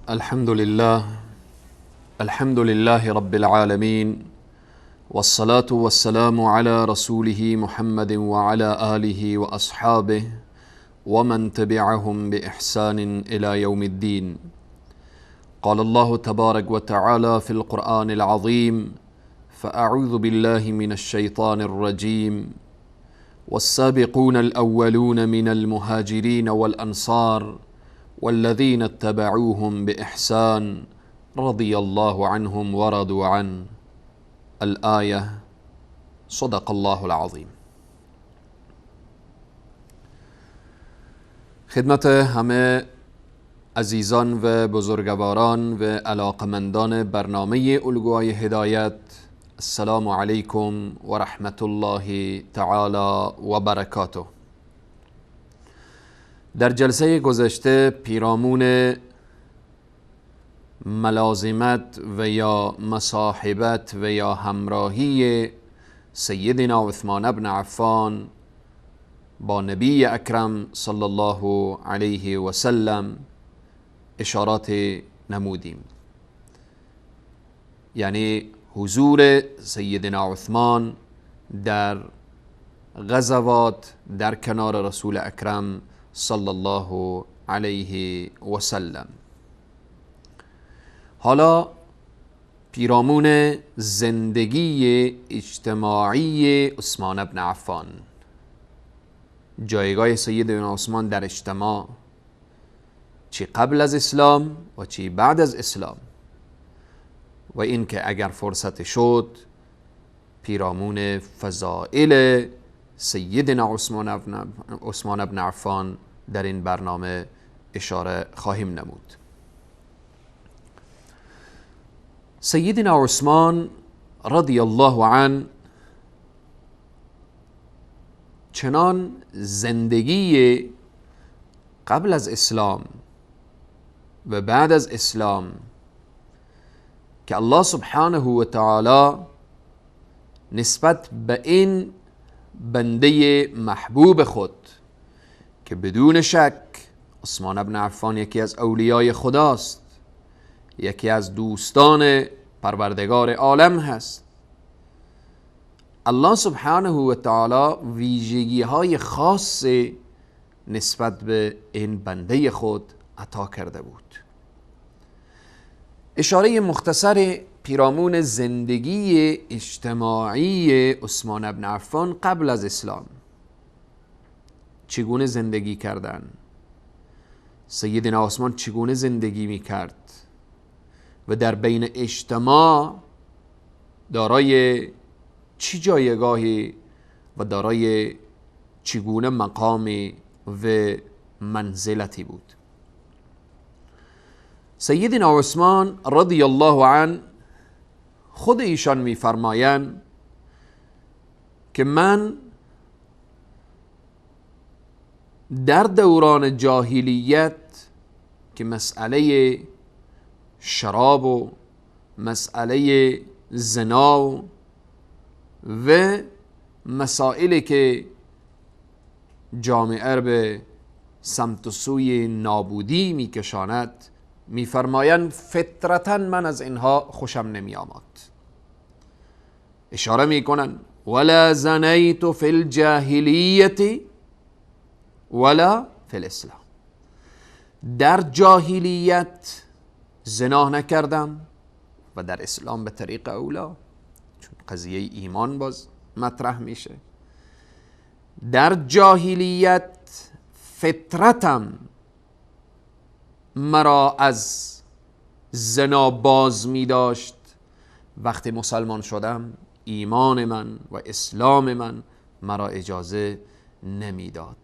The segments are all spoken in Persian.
الحمد لله رب العالمين، والصلاة والسلام على رسوله محمد وعلى آله وأصحابه ومن تبعهم بإحسان إلى يوم الدين. قال الله تبارك وتعالى في القرآن العظيم: فأعوذ بالله من الشيطان الرجيم. والسابقون الأولون من المهاجرين والأنصار والذين اتبعوهم بإحسان رضي الله عنهم ورضوا عنه. الآية. صدق الله العظیم. خدمت همه عزیزان و بزرگواران و علاقمندان برنامه الگوهای هدایت، السلام علیکم و رحمت الله تعالی و برکاته. در جلسه گذشته پیرامون ملازمت و یا مصاحبت و یا همراهی سیدنا عثمان بن عفان با نبی اکرم صلی الله علیه و سلم اشارات نمودیم. یعنی حضور سیدنا عثمان در غزوات در کنار رسول اکرم صلی الله علیه و سلم. حالا پیرامون زندگی اجتماعی عثمان بن عفان، جایگاه سیدنا عثمان در اجتماع، چی قبل از اسلام و چی بعد از اسلام، و اینکه اگر فرصت شد پیرامون فضائل سیدنا عثمان بن عفان در این برنامه اشاره خواهیم نمود. سیدنا عثمان رضی الله عنه چنان زندگی قبل از اسلام و بعد از اسلام که الله سبحانه و تعالی نسبت به این بنده محبوب خود که بدون شک عثمان بن عفان یکی از اولیای خداست، یکی از دوستان پروردگار عالم هست، الله سبحانه و تعالی ویژگی های خاص نسبت به این بنده خود عطا کرده بود. اشاره مختصر پیرامون زندگی اجتماعی عثمان بن عفان قبل از اسلام. چگونه زندگی کردن؟ سیدنا عثمان چگونه زندگی می کرد؟ و در بین اجتماع دارای چی جایگاهی و دارای چگونه مقامی و منزلتی بود؟ سیدنا عثمان رضی الله عنه خود ایشان می‌فرمایند که من در دوران جاهلیت که مسئله شراب و مسئله زنا و مسائلی که جامعه به سمت و سوی نابودی میکشاند، میفرمایند فطرتا من از اینها خوشم نمی آمد. اشاره میکنن ولا زنیت فی الجاهلیت ولا فی الاسلام. در جاهلیت زنا نکردم و در اسلام به طریق اولا، چون قضیه ایمان باز مطرح میشه. در جاهلیت فطرتم مرا از زنا باز می داشت، وقتی مسلمان شدم ایمان من و اسلام من مرا اجازه نمیداد.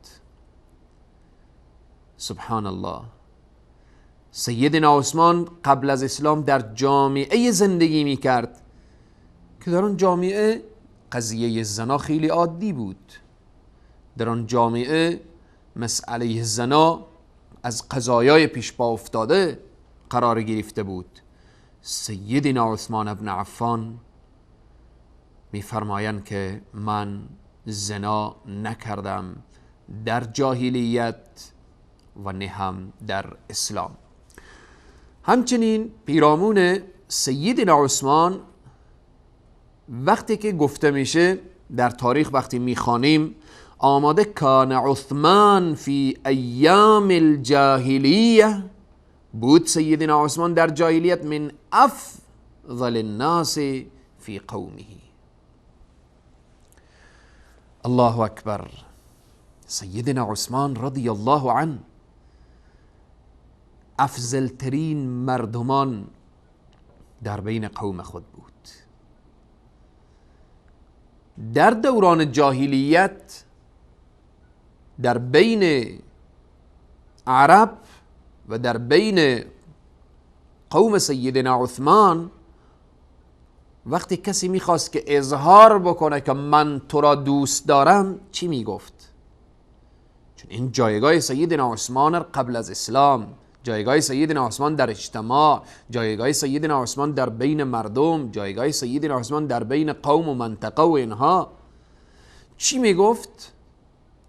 سبحان الله. سیدنا عثمان قبل از اسلام در جامعه زندگی می کرد که در آن جامعه قضیه زنا خیلی عادی بود. در آن جامعه مسئله زنا از قضایای پیش پا افتاده قرار گرفته بود. سیدنا عثمان بن عفان میفرمایند که من زنا نکردم در جاهلیت و نه هم در اسلام. همچنین پیرامون سیدنا عثمان وقتی که گفته میشه در تاریخ وقتی میخوانیم آماده کان عثمان فی ایام الجاهلیه، بود سیدنا عثمان در جاهلیت من افضل الناس فی قومه. الله اکبر. سیدنا عثمان رضی الله عنه افضل ترین مردمان در بین قوم خود بود. در دوران جاهلیت در بین عرب و در بین قوم سیدنا عثمان وقتی کسی میخواست که اظهار بکنه که من تو را دوست دارم چی میگفت؟ چون این جایگاه سیدنا عثمان قبل از اسلام، جایگاه سیدنا عثمان در اجتماع، جایگاه سیدنا عثمان در بین مردم، جایگاه سیدنا عثمان در بین قوم و منطقه و اینها، چی میگفت؟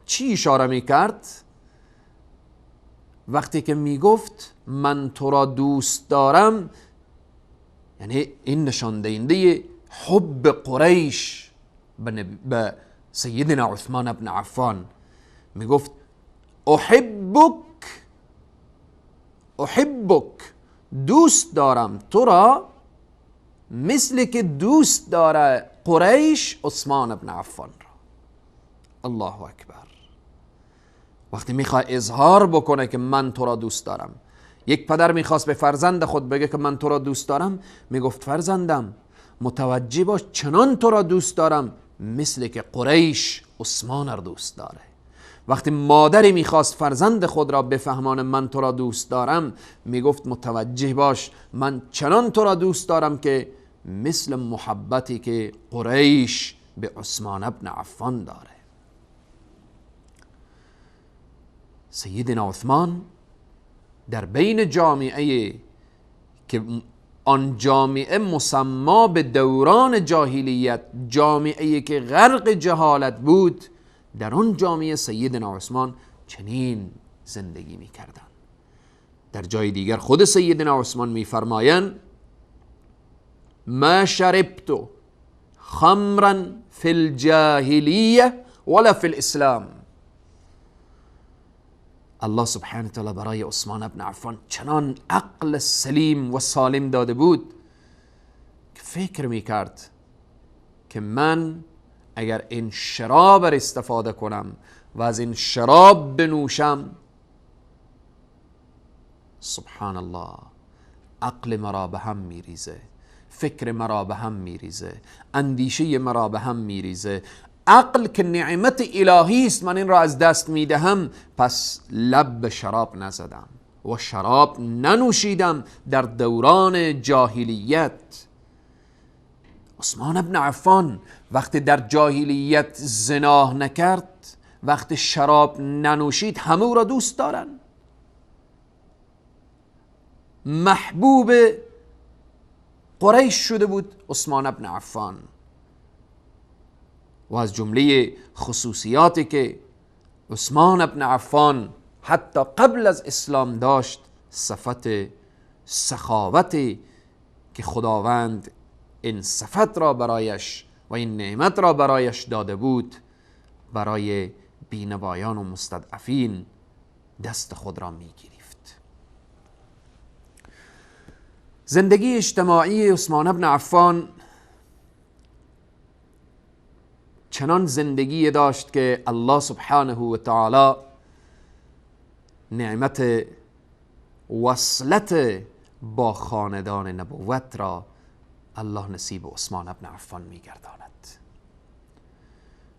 چی اشاره میکرد؟ وقتی که میگفت من تو را دوست دارم، یعنی این نشان دهنده حب قریش به سیدنا عثمان ابن عفان. میگفت احبک، دوست دارم تو را مثل که دوست داره قریش عثمان ابن عفان را. الله اکبر. وقتی میخواد اظهار بکنه که من تو را دوست دارم، یک پدر میخواست به فرزند خود بگه که من تو را دوست دارم، میگفت فرزندم متوجه باش چنان تو را دوست دارم مثل که قریش عثمان را دوست داره. وقتی مادری میخواست فرزند خود را بفهمانه من تو را دوست دارم، میگفت متوجه باش من چنان تو را دوست دارم که مثل محبتی که قریش به عثمان ابن عفان داره. سیدنا عثمان در بین جامعه که آن جامعه مسما به دوران جاهلیت، جامعه که غرق جهالت بود، در آن جامعه سیدنا عثمان چنین زندگی می کردن. در جای دیگر خود سیدنا عثمان می فرمایند ما شربت خمرا فی الجاهلیه ولا فی الاسلام. الله سبحانه وتعالی برای عثمان ابن عفان چنان عقل سلیم و سالم داده بود که فکر میکرد که من اگر این شراب را استفاده کنم و از این شراب بنوشم، سبحان الله، عقل مرا به هم میریزه، فکر مرا به هم میریزه، اندیشه مرا به هم میریزه. عقل که نعمت الهی است، من این را از دست میدهم، پس لب به شراب نزدم و شراب ننوشیدم در دوران جاهلیت. عثمان ابن عفان وقتی در جاهلیت زنا نکرد، وقتی شراب ننوشید، همه او را دوست دارن. محبوب قریش شده بود عثمان ابن عفان. و از جمله خصوصیاتی که عثمان ابن عفان حتی قبل از اسلام داشت، صفت سخاوتی که خداوند این صفت را برایش و این نعمت را برایش داده بود، برای بینوایان و مستضعفین دست خود را می گرفت. زندگی اجتماعی عثمان ابن عفان چنان زندگی داشت که الله سبحانه و تعالی نعمت وصلت با خاندان نبوت را الله نصیب عثمان ابن عفان می‌گرداند.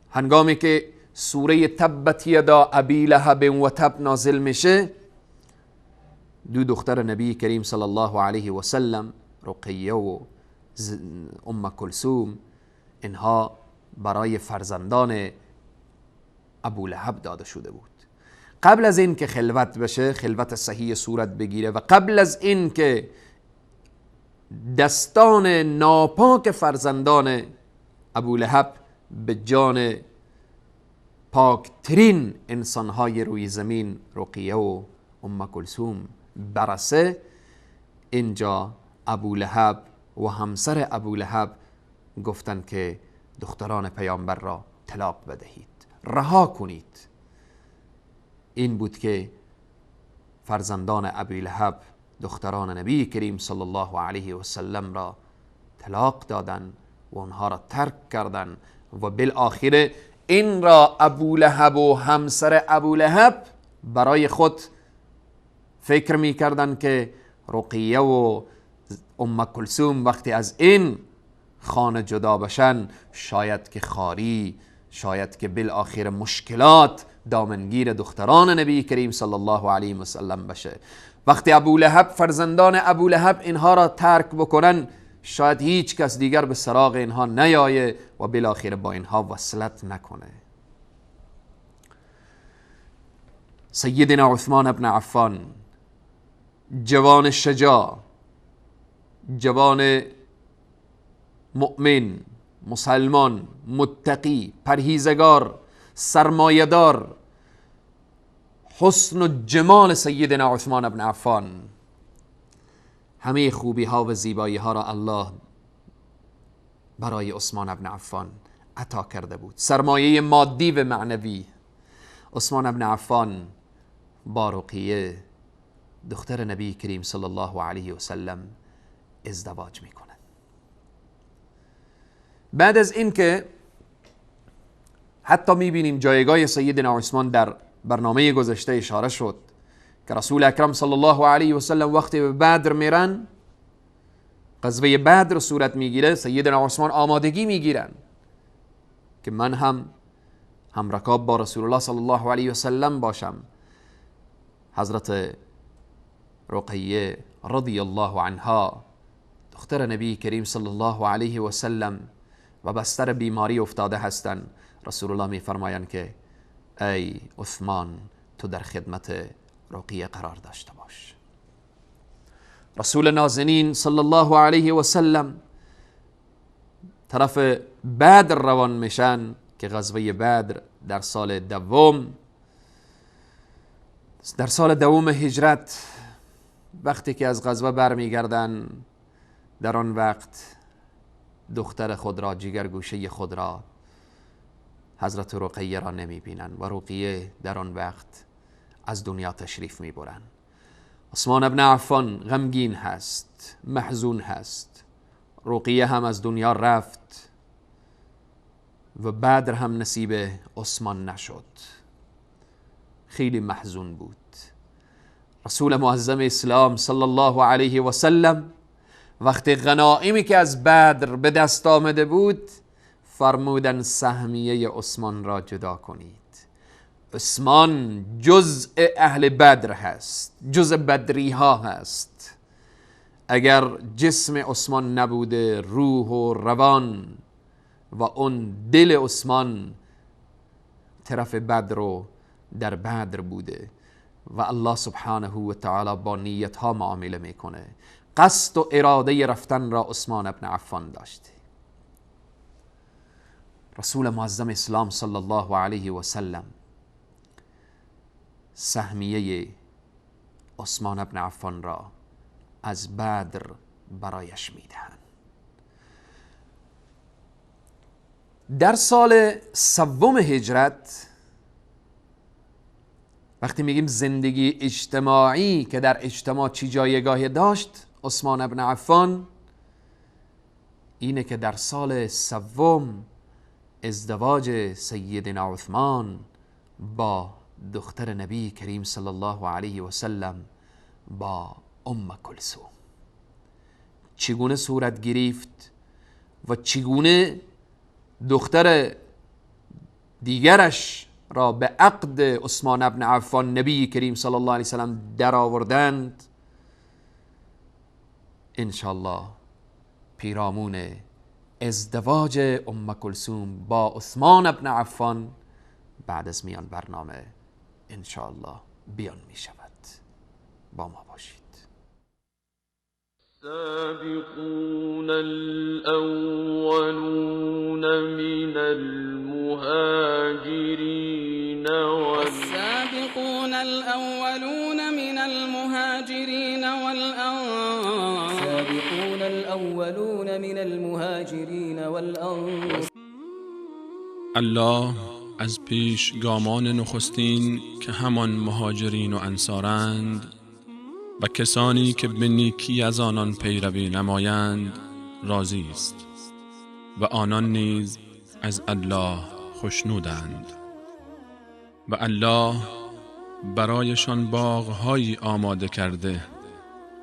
هنگامی که سوره تبت یدا ابی لهب و تب نازل میشه، دو دختر نبی کریم صلی الله علیه و سلم، رقیه و ام کلثوم، اینها برای فرزندان ابو لهب داده شده بود. قبل از این که خلوت بشه، خلوت صحیح صورت بگیره، و قبل از این که دستان ناپاک فرزندان ابو لهب به جان پاکترین انسانهای روی زمین، رقیه و ام کلثوم، برسه، اینجا ابولهب و همسر ابولهب گفتند که دختران پیامبر را طلاق بدهید، رها کنید. این بود که فرزندان ابولهب دختران نبی کریم صلی الله علیه و سلم را طلاق دادن و اونها را ترک کردن و بالاخره این را ابولهب و همسر ابولهب برای خود فکر می کردن که رقیه و ام کلثوم وقتی از این خانه جدا بشن شاید که خاری، شاید که بالاخره مشکلات دامنگیر دختران نبی کریم صلی الله علیه و سلم بشه. وقتی ابولهب فرزندان ابولهب اینها را ترک بکنن شاید هیچ کس دیگر به سراغ اینها نیایه و بالاخره با اینها وصلت نکنه. سیدنا عثمان ابن عفان، جوان شجاع، جوان مؤمن، مسلمان، متقی، پرهیزگار، سرمایه‌دار، حسن و جمال سیدنا عثمان ابن عفان، همه خوبی ها و زیبایی ها را الله برای عثمان ابن عفان عطا کرده بود، سرمایه مادی و معنوی. عثمان ابن عفان با رقیه دختر نبی کریم صلی الله علیه و سلم ازدواج میکنه. بعد از این که حتی میبینیم جایگاه سیدنا عثمان در برنامه گذشته اشاره شد که رسول اکرم صلی الله علیه و سلم وقتی به بدر میرن، غزوه بدر صورت میگیره، سیدنا عثمان آمادگی میگیرن که من هم رکاب با رسول الله صلی الله علیه و سلم باشم. حضرت رقیه رضی الله عنها دختر نبی کریم صلی الله علیه و سلم و بستر بیماری افتاده هستند. رسول الله میفرمایند که ای عثمان تو در خدمت رقیه قرار داشته باش. رسول نازنین صلی الله علیه و سلم طرف بدر روان میشن که غزوه بدر در سال دوم هجرت وقتی که از غزوه برمیگردن، در آن وقت دختر خود را، جگرگوشه خود را، حضرت رقیه را نمی بینن و رقیه در آن وقت از دنیا تشریف می برن. عثمان ابن عفان غمگین هست، محزون هست. رقیه هم از دنیا رفت و بدر هم نصیب عثمان نشد. خیلی محزون بود. رسول معظم اسلام صلی الله علیه و سلم وقتی غنایمی که از بدر به دست آمده بود فرمودن سهمیه عثمان را جدا کنید. عثمان جزء اهل بدر هست، جزء بدری ها هست. اگر جسم عثمان نبوده، روح و روان و اون دل عثمان طرف بدر و در بدر بوده و الله سبحانه و تعالی با نیت ها معامله میکنه. قصد و اراده رفتن را عثمان ابن عفان داشته. رسول معظم اسلام صلی الله علیه و سلم سهمیه عثمان ابن عفان را از بدر برایش میدهند. در سال سوم هجرت وقتی میگیم زندگی اجتماعی که در اجتماع چی جایگاهی داشت عثمان ابن عفان، اینه که در سال سوم ازدواج سیدنا عثمان با دختر نبی کریم صلی الله علیه و سلم با ام کلثوم چگونه صورت گرفت و چگونه دختر دیگرش را به عقد عثمان ابن عفان نبی کریم صلی الله علیه و سلم در آوردند، انشالله پیرامون ازدواج ام کلثوم با عثمان ابن عفان بعد از میان برنامه انشالله بیان می شود. با ما باشید. السابقون الأولون من المهاجرين المهاجرين والأنصار السابقون الأولون من المهاجرين والأنصار. الله از پیشگامان نخستین که همان مهاجرین و انصارند و کسانی که به نیکی از آنان پیروی نمایند راضی است و آنان نیز از الله خوشنودند و الله برایشان باغ‌هایی آماده کرده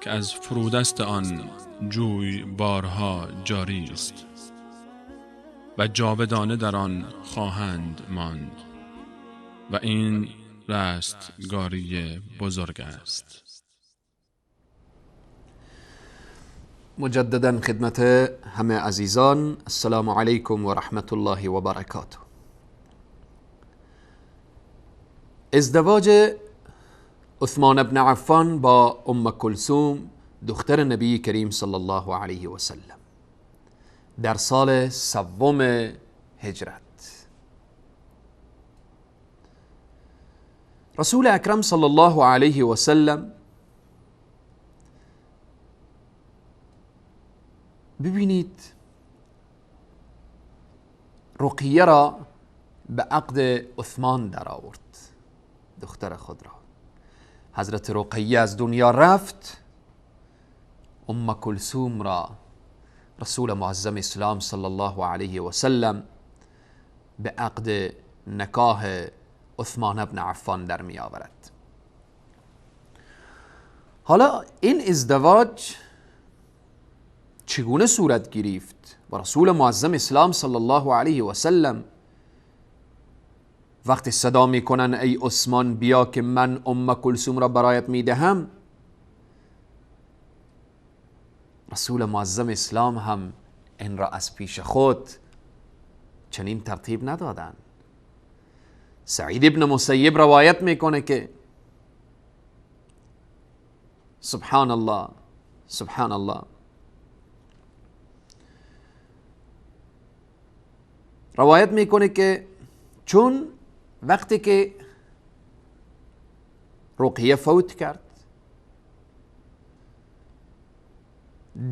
که از فرودست آن جوی بارها جاری است و جاودانه در آن خواهند ماند و این رستگاری بزرگ است. مجددا خدمت همه عزیزان السلام علیکم و رحمت الله و برکاته. ازدواج عثمان بن عفان با ام کلثوم دختر نبی کریم صلی الله علیه و سلم در سال سوم هجرت. رسول اکرم صلی الله علیه و سلم ببینید رقیه را به عقد عثمان در آورد، دختر خود را. حضرت رقیه از دنیا رفت، ام کلثوم را رسول معظم اسلام صلی الله علیه و سلم به عقد نکاح عثمان بن عفان در می آورد. حالا این ازدواج چگونه صورت گرفت و رسول معظم اسلام صلی الله علیه و سلم وقتی صدا میکنن ای عثمان بیا که من ام کلثوم را برایت میدهم، رسول معظم اسلام هم این را از پیش خود چنین ترتیب ندادن. سعید ابن مسیب روایت میکنه که سبحان الله سبحان الله، روایت میکنه که چون وقتی که رقیه فوت کرد،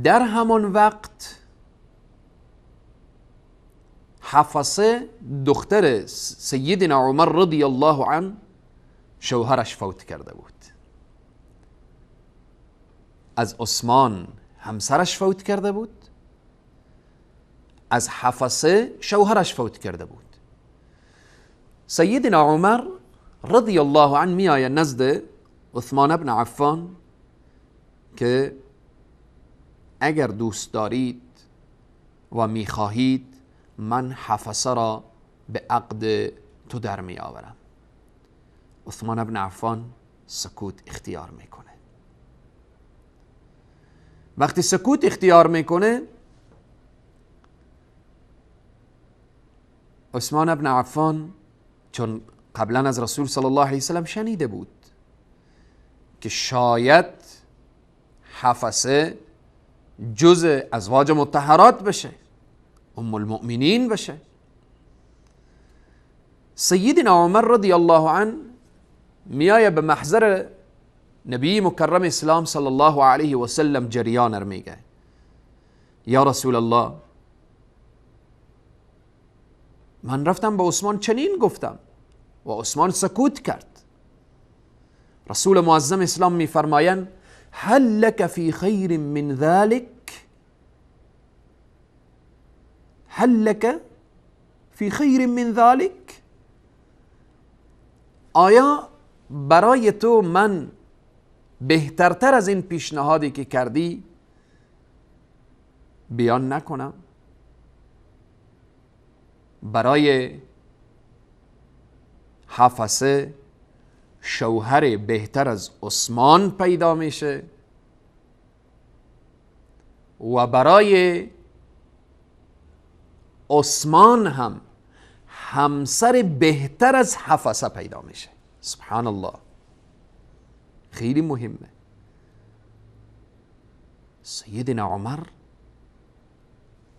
در همان وقت حفصه دختر سیدنا عمر رضی الله عنه شوهرش فوت کرده بود. از عثمان همسرش فوت کرده بود، از حفصه شوهرش فوت کرده بود. سیدنا عمر رضی الله عنه می آید نزد عثمان بن عفان که اگر دوست دارید و می خواهید من حفصه را به عقد تو در می آورم. عثمان بن عفان سکوت اختیار میکنه. وقتی سکوت اختیار میکنه، عثمان بن عفان چون قبلا از رسول صلی الله علیه وسلم شنیده بود که شاید حفصه جز ازواج مطهرات بشه، ام المؤمنین بشه، سیدنا عمر رضی الله عنه میایه به محضر نبی مکرم اسلام صلی الله علیه و سلم جریان میگه یا رسول الله، من رفتم به عثمان چنین گفتم و عثمان سکوت کرد. رسول معظم اسلام میفرمایند هل لك فی خیر من ذلك، هل لك فی خیر من ذلك، آیا برای تو من بهترتر از این پیشنهادی که کردی بیان نکنم؟ برای حفصه شوهر بهتر از عثمان پیدا میشه و برای عثمان هم همسر بهتر از حفصه پیدا میشه. سبحان الله، خیلی مهمه. سیدنا عمر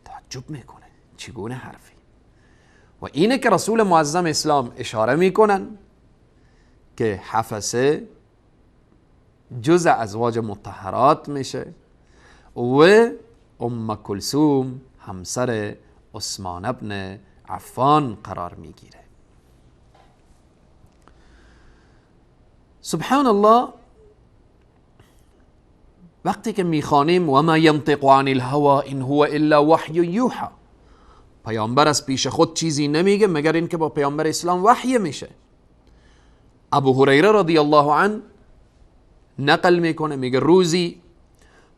تعجب میکنه چگونه حرفی، و اینه که رسول معظم اسلام اشاره میکنن که حفصه جز ازواج مطهرات میشه و ام کلثوم همسر عثمان ابن عفان قرار میگیره. سبحان الله، وقتی که میخوانیم و ما ینطق عن الهوى ان هو الا وحی یوحى، پیامبر از پیش خود چیزی نمیگه مگر اینکه با پیامبر اسلام وحی میشه. ابو هریره رضی الله عنه نقل میکنه، میگه روزی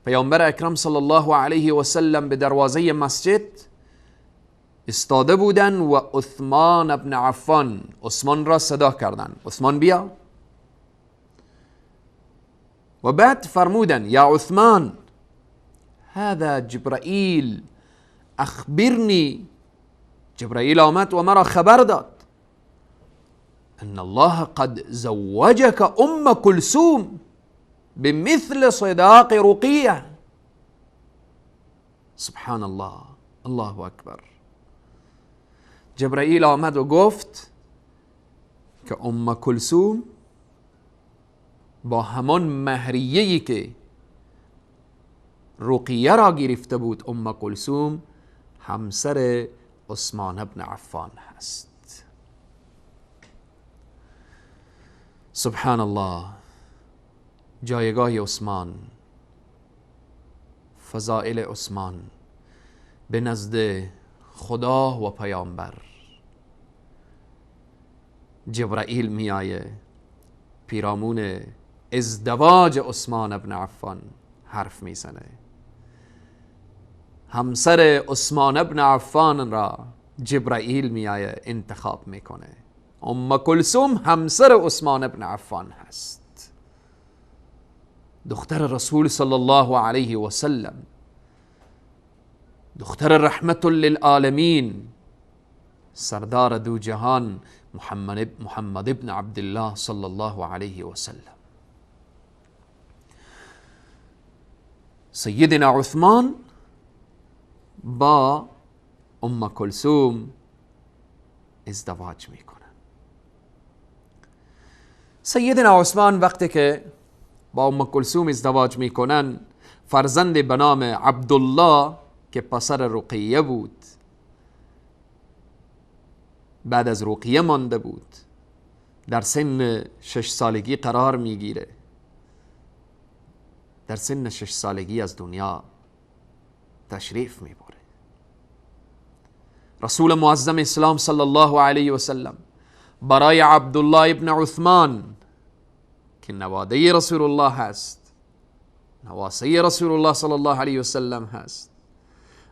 پیامبر اکرم صلی الله علیه و سلم به دروازه مسجد استاده بودن و عثمان ابن عفان، عثمان را صدا کردن، عثمان بیا. و بعد فرمودن یا عثمان هذا جبرائیل اخبرنی، جبرائیل آمد و مرا خبر داد ان الله قد زوجك ام کلثوم بمثل صداق رقیه. سبحان الله، الله اکبر. جبرائیل آمد و گفت که ام کلثوم با همان مهریه‌ای که رقیه را گرفته بود، ام کلثوم همسر عثمان ابن عفان هست. سبحان الله، جایگاه عثمان، فضائل عثمان به نزد خدا و پیامبر. جبرائیل می آیه پیرامون ازدواج عثمان ابن عفان حرف می زنه. همسر عثمان ابن عفان را جبرائیل می آیه انتخاب میکنه. ام کلثوم همسر عثمان ابن عفان هست، دختر رسول صلی الله علیه و سلم، دختر رحمت للعالمین، سردار دو جهان محمد ابن عبدالله صلی الله علیه و سلم. سیدنا عثمان با ام کلثوم ازدواج میکنن. سیدنا عثمان وقتی که با ام کلثوم ازدواج میکنن، فرزند به نام عبدالله که پسر رقیه بود، بعد از رقیه مانده بود، در سن 6 سالگی قرار میگیره. در سن 6 سالگی از دنیا تشریف میبره. رسول معظم اسلام صلی الله علیه و سلم برای عبدالله ابن عثمان که نواده رسول الله هست، نواسه رسول الله صلی الله علیه و سلم هست،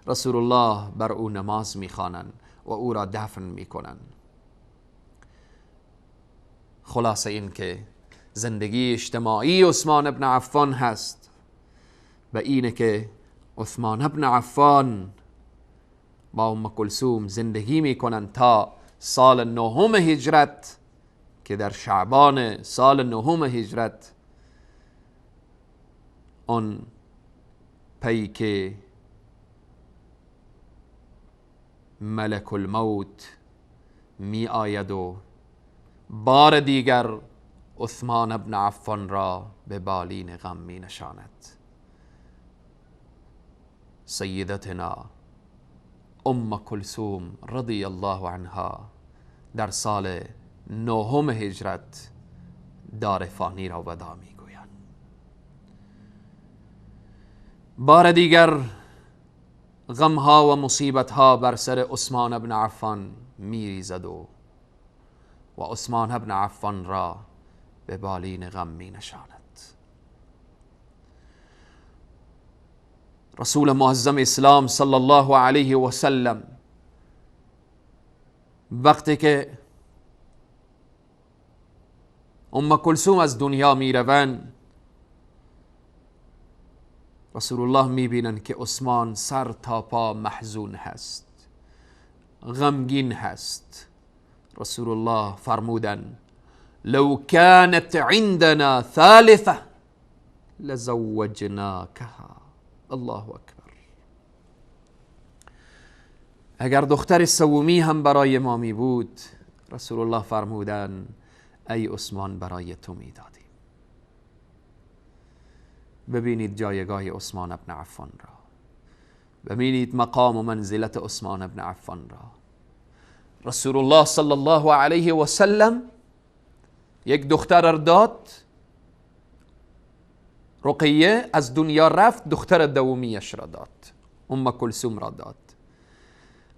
رسول الله بر او نماز میخوانند و او را دفن میکنن. خلاصه این که زندگی اجتماعی عثمان ابن عفان هست و اینه که عثمان ابن عفان با ام کلثوم زندگی میکنن تا سال 9 هجرت که در شعبان سال 9 هجرت اون پیک ملک الموت می آید و بار دیگر عثمان ابن عفان را به بالین غم می نشاند. سیدتنا ام کلثوم رضی الله عنها در سال 9 هجرت دار فانی را وداع می گویند. بار دیگر غمها و مصیبتها بر سر عثمان ابن عفان می ریزد و عثمان ابن عفان را به بالین غم می نشاند. رسول معظم اسلام صلی الله علیه و سلم وقتی که ام کلثوم از دنیا می روند، رسول الله می بینند که عثمان سر تا پا محزون هست، غمگین هست. رسول الله فرمودند لو كانت عندنا ثالثه لزوجناکها. الله اکبر. اگر دختر سومی هم برای ما می بود، رسول الله فرمودند ای عثمان برای تو می دادیم. ببینید جایگاه عثمان ابن عفان را، ببینید مقام و منزلت عثمان ابن عفان را. رسول الله صلی الله علیه و سلم یک دختر داد، رقیه از دنیا رفت، دختر دومیش را داد، ام کلثوم را داد.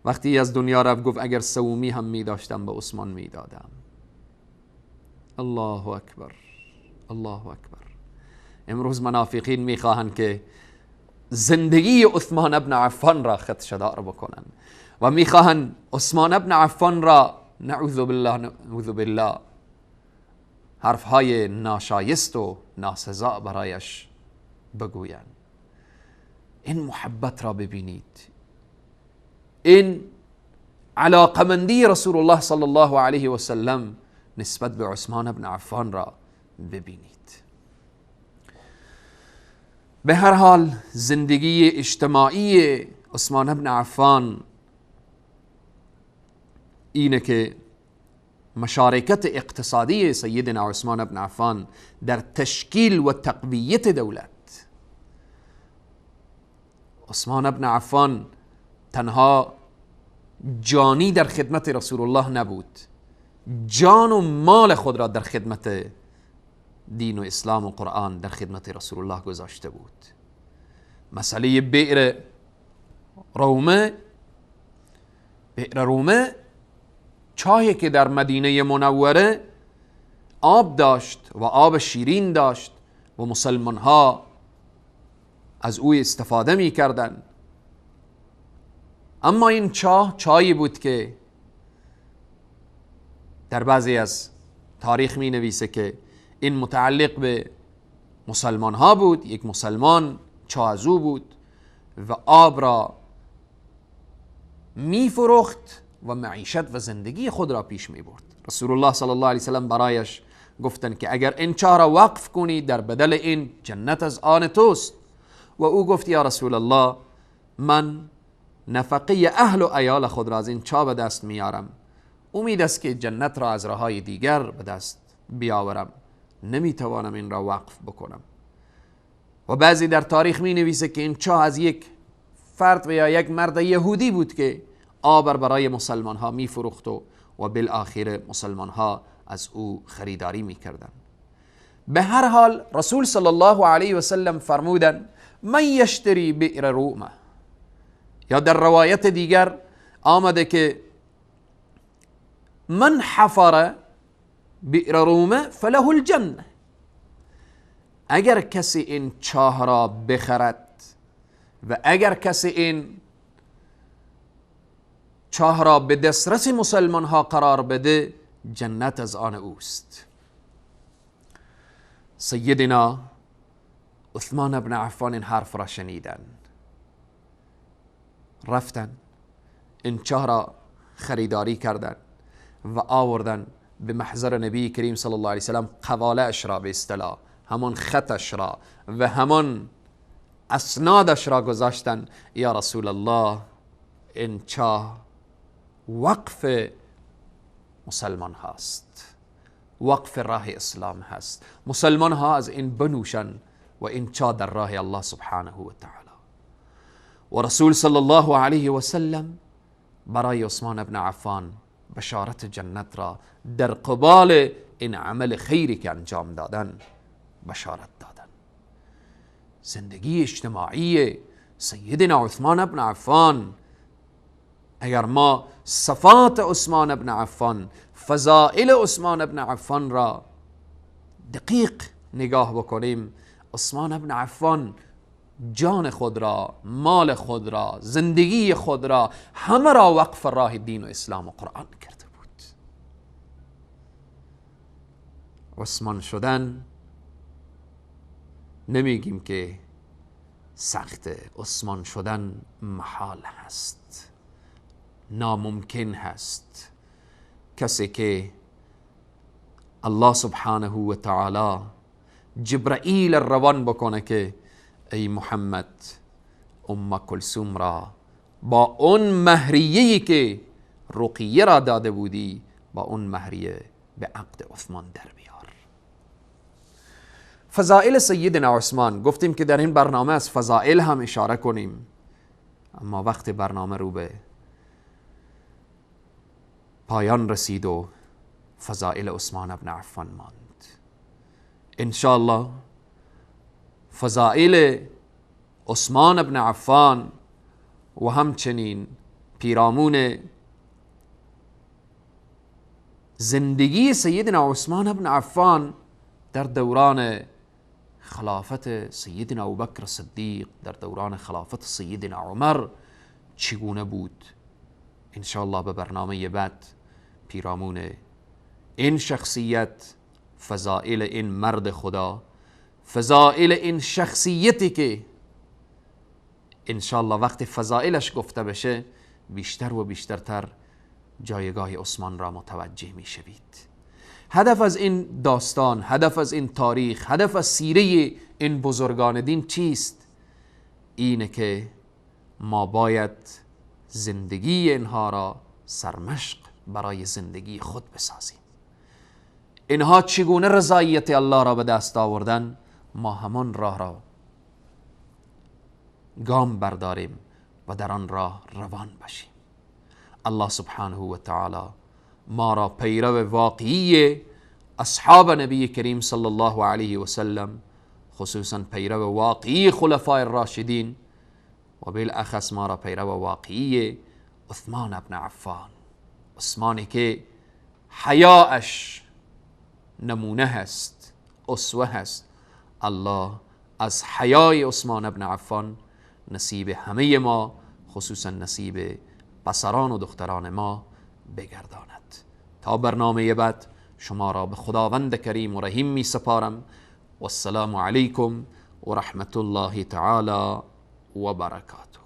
وقتی از دنیا رفت گفت اگر سومی هم می داشتم به عثمان می دادم. الله اکبر، الله اکبر. امروز منافقین می خواهند که زندگی عثمان ابن عفان را خدشه‌دار بکنن و می خواهند عثمان ابن عفان را نعوذ بالله نعوذ بالله حرفهای ناشایست و ناسزا برایش بگویند. این محبت را ببینید، این علاقمندی رسول الله صلی الله علیه و سلم نسبت به عثمان ابن عفان را ببینید. به هر حال زندگی اجتماعی عثمان ابن عفان اینه که مشارکت اقتصادی سیدنا عثمان ابن عفان در تشکیل و تقویت دولت. عثمان ابن عفان تنها جانی در خدمت رسول الله نبود، جان و مال خود را در خدمت دین و اسلام و قرآن در خدمت رسول الله گذاشته بود. مسئله بئر رومه چاهی که در مدینه منوره آب داشت و آب شیرین داشت و مسلمان ها از او استفاده می کردن. اما این چایی بود که در بعضی از تاریخ می نویسه که این متعلق به مسلمان ها بود. یک مسلمان چاه از او بود و آب را می فروخت و معیشت و زندگی خود را پیش می برد. رسول الله صلی الله علیه وسلم برایش گفتن که اگر این چاه را وقف کنی در بدل این جنت از آن توست. و او گفت یا رسول الله من نفقه اهل و عیال خود را از این چاه به دست میارم، امید است که جنت را از راههای دیگر به دست بیاورم، نمیتوانم این را وقف بکنم. و بعضی در تاریخ می نویسه که این چاه از یک فرد و یا یک مرد یهودی بود که آب برای مسلمان ها می فروخت و بالاخره مسلمان ها از او خریداری می کردن. به هر حال رسول صلی الله علیه و سلم فرمودن من یشتری بئر رومه، یا در روایت دیگر آمده که من حفر بئر رومه فله الجنه، اگر کسی این چاه را بخرد و اگر کسی این چاه را به دسترس مسلمان ها قرار بده جنت از آن اوست. سیدنا عثمان ابن عفان این حرف را شنیدن، رفتن این چاه را خریداری کردن و آوردن به محضر نبی کریم صلی الله علیه وسلم. قواله اش را به اصطلاح همون خطش را و همون اسنادش را گذاشتن. یا رسول الله این چاه وقف مسلمان هاست، وقف راه اسلام هست، مسلمان ها از این بنوشن و این چاه در راه الله سبحانه و تعالی. و رسول صلی الله علیه و سلم برای عثمان ابن عفان بشارت جنت را در قبال این عمل خیری که انجام دادن بشارت دادن. زندگی اجتماعی سیدنا عثمان ابن عفان، اگر ما صفات عثمان ابن عفان، فضائل عثمان ابن عفان را دقیق نگاه بکنیم، عثمان ابن عفان جان خود را، مال خود را، زندگی خود را، همه را وقف راه دین و اسلام و قرآن کرده بود. عثمان شدن نمیگیم که سخته، عثمان شدن محال هست، ناممکن هست. کسی که الله سبحانه و تعالی جبرائیل روان بکنه که ای محمد ام کلثوم را با اون مهریه‌ای که رقیه را داده بودی با اون مهریه به عقد عثمان در بیار. فضائل سیدنا عثمان، گفتیم که در این برنامه از فضائل هم اشاره کنیم، اما وقت برنامه رو به پایان رسید و فضائل عثمان ابن عفان ماند. انشاءالله فضائل عثمان ابن عفان و همچنین پیرامون زندگی سیدنا عثمان ابن عفان در دوران خلافت سیدنا ابوبکر صدیق، در دوران خلافت سیدنا عمر چگونه بود، انشاءالله به برنامه بعد پیرامون این شخصیت، فضائل این مرد خدا، فضائل این شخصیتی که انشاءالله وقت فضائلش گفته بشه بیشتر و بیشترتر جایگاه عثمان را متوجه می شوید. هدف از این داستان، هدف از این تاریخ، هدف از سیره این بزرگان دین چیست؟ اینه که ما باید زندگی اینها را سرمشق برای زندگی خود بسازیم. اینها چگونه رضایت الله را به دست آوردن، ما همان راه را گام برداریم و در آن راه روان باشیم. الله سبحانه و تعالی ما را پیرو واقعی اصحاب نبی کریم صلی الله علیه و سلم، خصوصا پیرو واقعی خلفای الراشدین و بالاخص ما را پیرو واقعی عثمان ابن عفان، عثمانی که حیاءش نمونه هست، اسوه هست. الله از حیای عثمان ابن عفان نصیب همه ما، خصوصا نصیب پسران و دختران ما بگرداند. تا برنامه بعد شما را به خداوند کریم و رحیم می سپارم. والسلام علیکم و رحمت الله تعالی و برکاته.